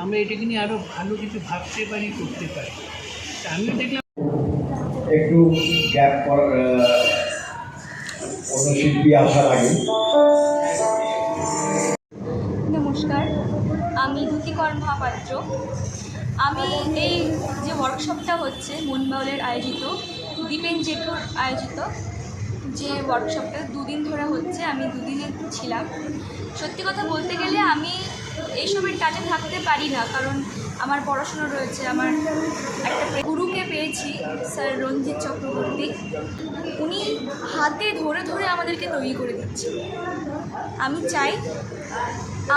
আমরা এটাকে নিয়ে আরও ভালো কিছু ভাবতে পারি, করতে পারি। আমিও দেখলাম একটু গ্যাপ অন্য শিল্পী আসার আগে। নমস্কার, আমি দ্যুতিকর মহাপাত্র। আমি এই যে ওয়ার্কশপটা হচ্ছে মন বাউলের আয়োজিত, দীপেন জেঠুর আয়োজিত যে ওয়ার্কশপটা 2 দিন ধরে হচ্ছে, আমি 2 দিনে ছিলাম। সত্যি কথা বলতে গেলে আমি এইসবের কাজে থাকতে পারি না, কারণ আমার পড়াশোনা রয়েছে। আমার একটা গুরুকে পেয়েছি, স্যার রঞ্জিত চক্রবর্তী। উনি হাতে ধরে ধরে আমাদেরকে তৈরি করে দিচ্ছে। আমি চাই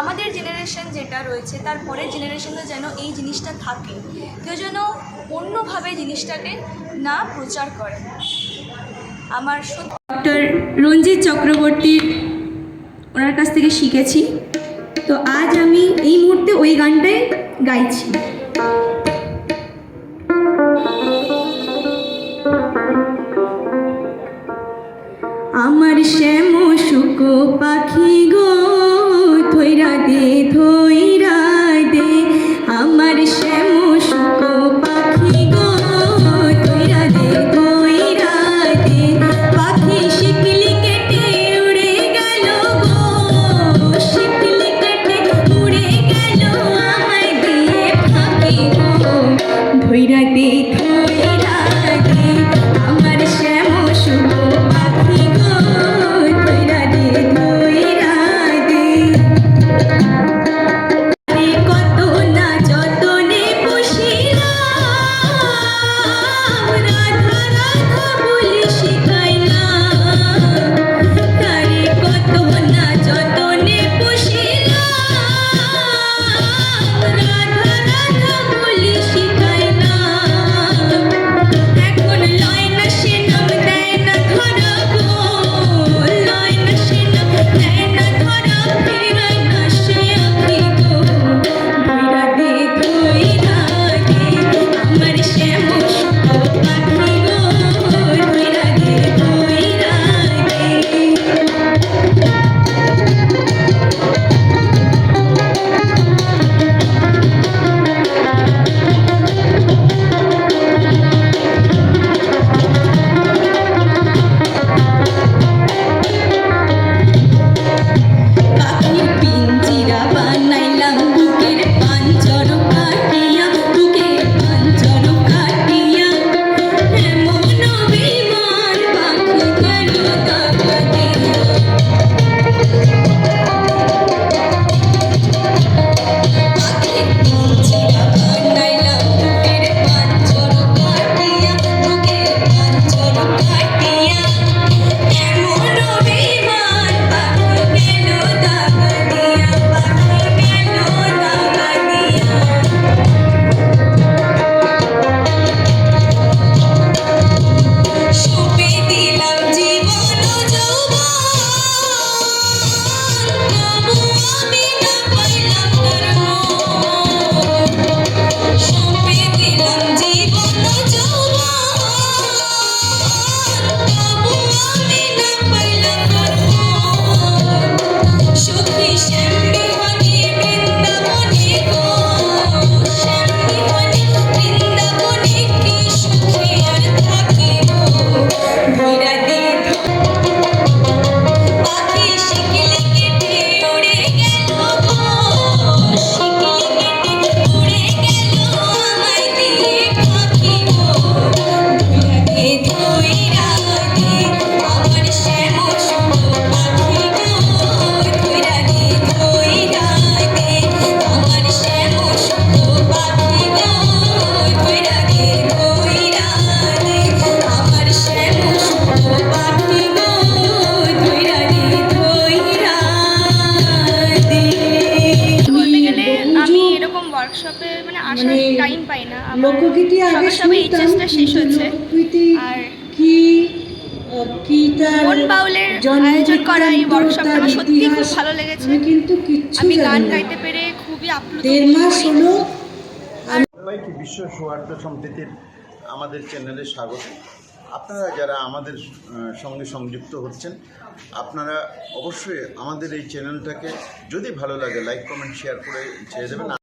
আমাদের জেনারেশন যেটা রয়েছে তার পরের জেনারেশনে যেন এই জিনিসটা থাকে, কেউ যেন অন্যভাবে জিনিসটাকে না প্রচার করে। আমার ডক্টর রঞ্জিত চক্রবর্তীর ওনার কাছ থেকে শিখেছি, তো আজ আমি এই মুহূর্তে ওই গানটাই গাইছি। আমার শ্যাম শুকো পাখি গো ধৈরা দে ধৈরা দে, আমার শ্যাম শুকো পাখি গো ধৈরা দে ধৈরা দে, পাখি শিকলি কেটে উড়ে গেল গো, শিকলি কেটে উড়ে গেল আমায় দিয়ে ফাঁকি গো, ধৈরা দে ধৈরা দে, আমার শ্যাম শুকো পাখি গো ধৈরা দে ধৈরা দে। কত না যতনে পুষিলাম, রাধা রাধা বলি শিখাইলাম, তারে কত না যতনে পুষিলাম, রাধা রাধা বলি শিখাইলাম, এখন লয় না সে নাম দেয় না ধরা গো, লয় না সে নাম দেয় না ধরা, ফেরায় না সে আঁখি গো, ধৈরা দে ধৈরা দে, আমার শ্যাম শুকো পাখি গো ধৈরা দে ধৈরা দে। পাখির পিঞ্জিরা বানাইলাম বুকের পাঞ্জর কাটিয়া, বুকের পাঞ্জর কাটিয়া, এমন অভিমান পাখি গেল দাগা দিয়া। পাখির পিঞ্জিরা বানাইলাম বুকের পাঞ্জর কাটিয়া, বুকের পাঞ্জর কাটিয়া, এমন অভিমান পাখি গেল দাগা দিয়া, পাখি গেল দাগা দিয়া। সঁপে দিলাম জীবন যৌবন, তবু আমি না পাইলাম তার মন, সঁপে দিলাম জীবন যৌবন, তবু আমি না পাইলাম তার মন, সখী শ্যাম বিহারী বৃন্দাবনে গো, শ্যাম বিহারী বৃন্দাবনে কি সুখে আর থাকি গো, ধৈরা দে পাখি শিকলি কেটে উড়ে গেল গো, শিকলি কেটে উড়ে গেল আমায় দিয়ে ফাঁকি গো, ধৈরা দে ধৈরা দে, আমার শ্যাম শুকো পাখি গো ধৈরা দে ধৈরা দে, আমার শ্যাম শুকো পাখি গো ধৈরা দে ধৈরা দে, আমার শ্যাম শুকো পাখি গো ধৈরা দে ধৈরা দে। বলতে গেলে আমি এরকম ওয়ার্কশপে মানে আসার টাইম পাই না, আমার লোকগীতি আগে সবে এইচএসটা শেষ হচ্ছে, আর কি কি তার মন বাউলের জন্ম আয়োজন করা এই বৃত্তান্ত, ওয়ার্কশপটা তার আমার সত্যি খুব ইতিহাস ভালো লেগেছে। আমি কিন্তু কিচ্ছু আমি গান জানি না। গাইতে পেরে খুবই আপ্লুত 1.5 বোধ মাস করি। হলো সবাইকে বিশ্ব সৌহার্দ্য সম্প্রীতির আমাদের চ্যানেলে স্বাগত। আপনারা যারা আমাদের সঙ্গে সংযুক্ত হচ্ছেন, আপনারা অবশ্যই আমাদের এই চ্যানেলটাকে যদি ভালো লাগে লাইক কমেন্ট শেয়ার করে ছেড়ে দেবেন।